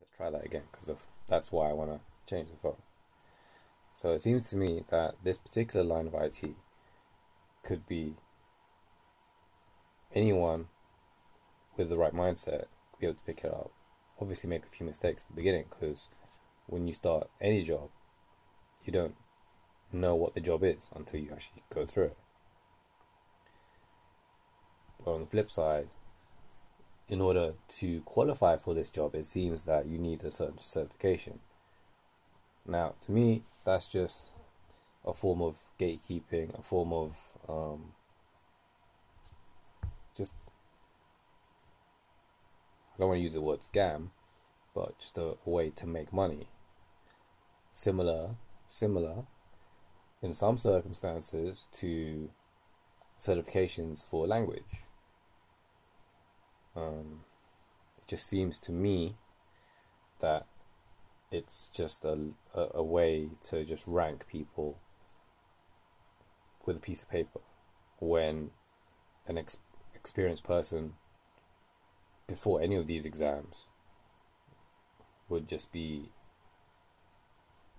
Let's try that again because that's why I want to change the phone. So it seems to me that this particular line of IT could be anyone with the right mindset be able to pick it up. Obviously make a few mistakes at the beginning, because when you start any job, you don't know what the job is until you actually go through it. But on the flip side, in order to qualify for this job, it seems that you need a certain certification. Now, to me, that's just a form of gatekeeping, a form of just, I don't want to use the word scam, but just a way to make money. Similar in some circumstances to certifications for language. It just seems to me that it's just a way to just rank people with a piece of paper, when an experienced person before any of these exams would just be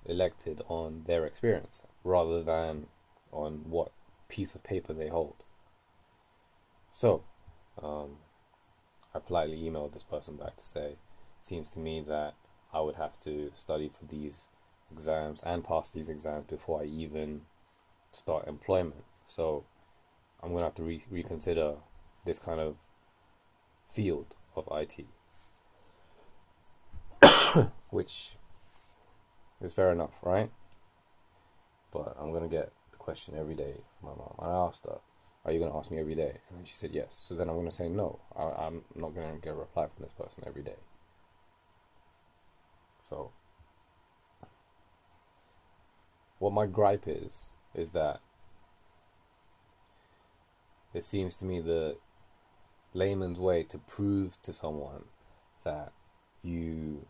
elected on their experience rather than on what piece of paper they hold. So I politely emailed this person back to say, seems to me that I would have to study for these exams and pass these exams before I even start employment. So I'm going to have to reconsider this kind of field of IT, which is fair enough, right? But I'm going to get the question every day from my mom. And I asked her, are you going to ask me every day? And then she said yes. So then I'm going to say no. I'm not going to get a reply from this person every day. So what my gripe is that it seems to me the layman's way to prove to someone that you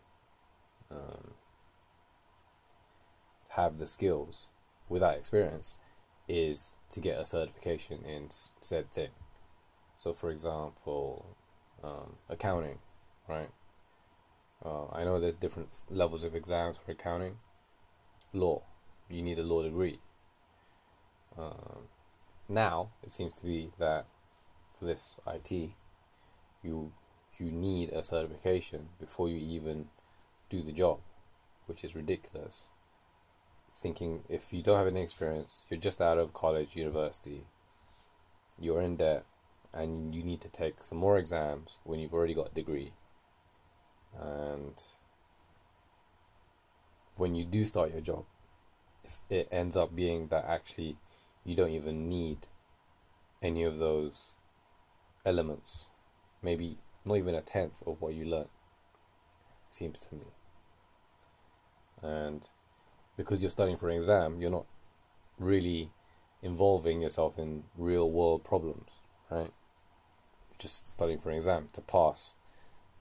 have the skills without experience is to get a certification in said thing. So for example, accounting, right? I know there's different levels of exams for accounting. Law, you need a law degree. Now it seems to be that for this IT, you need a certification before you even do the job, which is ridiculous. Thinking if you don't have any experience, you're just out of college, university, you're in debt, and you need to take some more exams when you've already got a degree. And when you do start your job, if it ends up being that actually you don't even need any of those elements, maybe not even a tenth of what you learn, seems to me. And because you're studying for an exam, you're not really involving yourself in real world problems, right? You're just studying for an exam to pass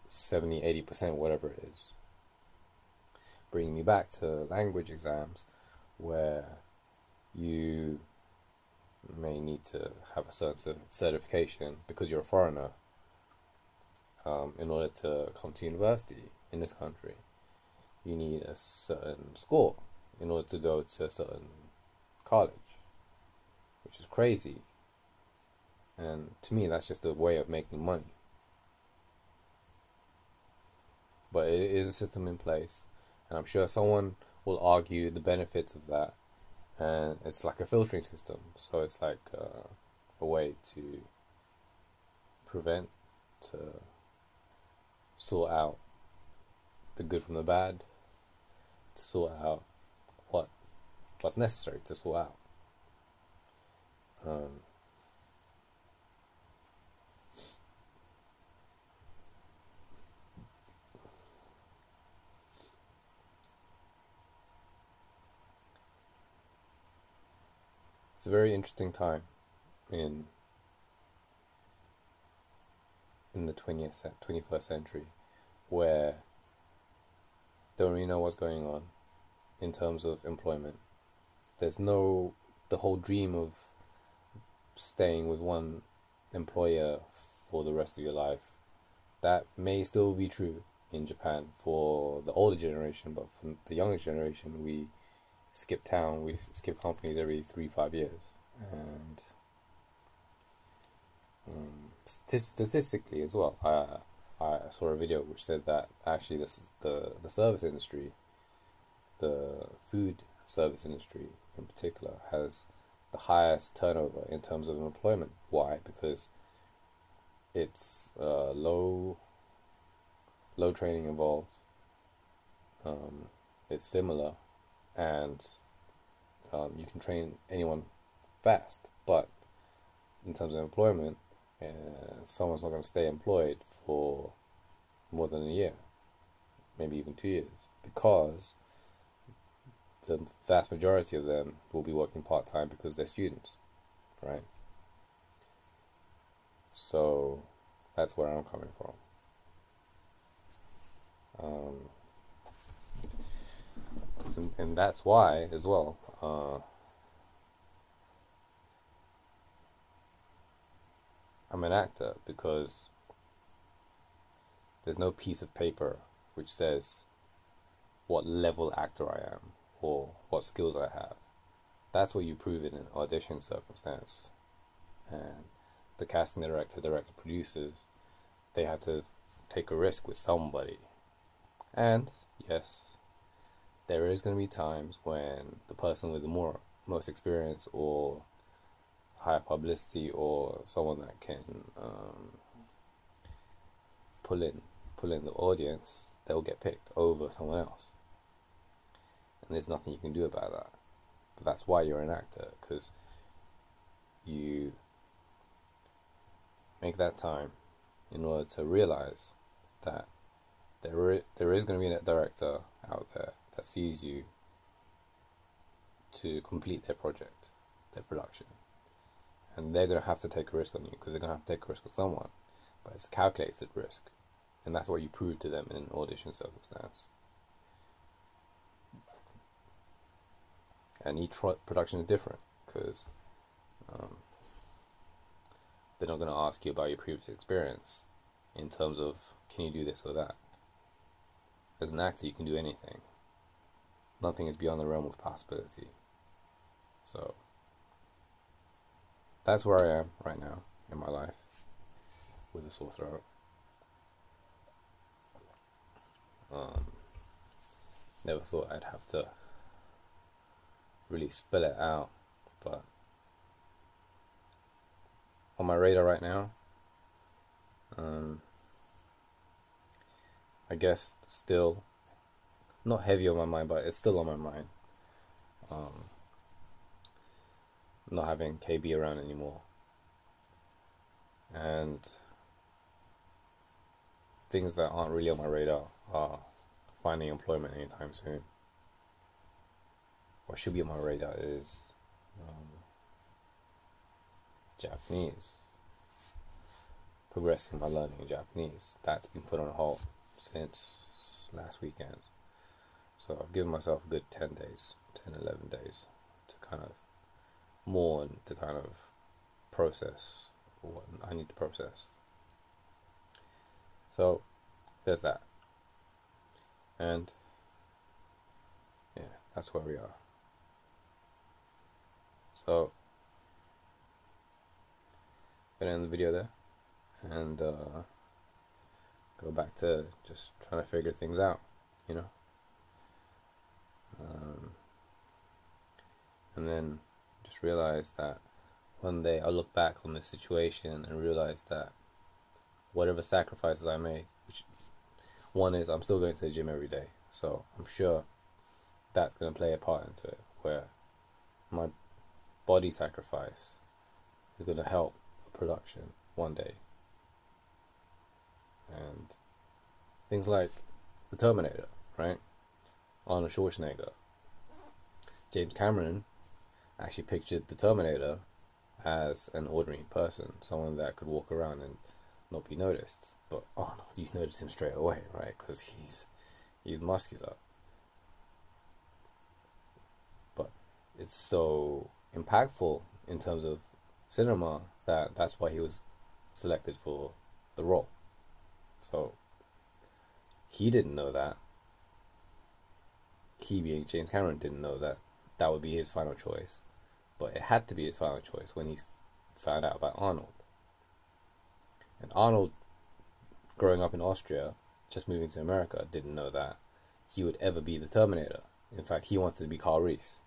70-80%, whatever it is. Bringing me back to language exams, where you may need to have a certain certification because you're a foreigner in order to come to university in this country. You need a certain score in order to go to a certain college, which is crazy. And to me, that's just a way of making money. But it is a system in place, and I'm sure someone will argue the benefits of that. And it's like a filtering system, so it's like a way to prevent, to sort out the good from the bad, to sort out what's necessary to sort out. It's a very interesting time in the 21st century, where don't really know what's going on in terms of employment. There's the whole dream of staying with one employer for the rest of your life. That may still be true, in Japan for the older generation, but for the younger generation, we skip town, we skip companies every 3-5 years, and statistically as well, I saw a video which said that actually this is the service industry, the food service industry in particular, has the highest turnover in terms of employment. Why? Because it's low training involved. It's similar, and you can train anyone fast, but in terms of employment, someone's not going to stay employed for more than a year, maybe even 2 years, because the vast majority of them will be working part-time because they're students, right? So that's where I'm coming from. And that's why as well, I'm an actor, because there's no piece of paper which says what level actor I am or what skills I have. That's what you prove in an audition circumstance. And the casting director, producers, they had to take a risk with somebody. And yes, there is going to be times when the person with the most experience or higher publicity, or someone that can pull in the audience, they'll get picked over someone else, and there's nothing you can do about that. But that's why you're an actor, because you make that time in order to realize that there is going to be a director out there that sees you to complete their project, their production, and they're going to have to take a risk on you, because they're going to have to take a risk on someone, but it's a calculated risk, and that's what you prove to them in an audition circumstance. And each production is different, because they're not going to ask you about your previous experience in terms of, can you do this or that? As an actor, you can do anything. Nothing is beyond the realm of possibility. So that's where I am right now in my life, with a sore throat. Never thought I'd have to really spill it out, but on my radar right now, I guess still not heavy on my mind, but it's still on my mind. Not having KB around anymore, and things that aren't really on my radar are finding employment anytime soon. What should be on my radar is Japanese, progressing my learning in Japanese. That's been put on hold since last weekend, so I've given myself a good 10 days, 11 days to kind of mourn, to kind of process what I need to process. So there's that, and yeah, that's where we are. So gonna end the video there, and go back to just trying to figure things out, you know. And then just realize that one day I'll look back on this situation and realize that whatever sacrifices I make, which one is I'm still going to the gym every day, so I'm sure that's going to play a part into it, where my body sacrifice is going to help a production one day. And things like the Terminator, right? Arnold Schwarzenegger. James Cameron actually pictured the Terminator as an ordinary person, someone that could walk around and not be noticed. But Arnold, you notice him straight away, right? Because he's muscular. But it's so impactful in terms of cinema that's why he was selected for the role. So He didn't know that. He, being James Cameron, didn't know that that would be his final choice. But it had to be his final choice when he found out about Arnold. And Arnold, growing up in Austria, just moving to America, didn't know that he would ever be the Terminator. In fact, he wanted to be Carl Reese,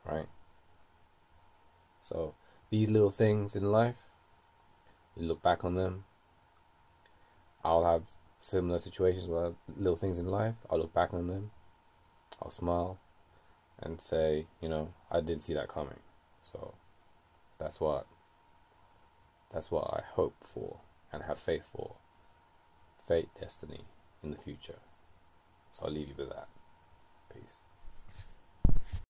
right? So these little things in life, you look back on them. I'll have similar situations where little things in life, I'll look back on them, I'll smile and say, you know, I didn't see that coming. So that's what I hope for and have faith for. Fate, destiny in the future. So I'll leave you with that. Peace.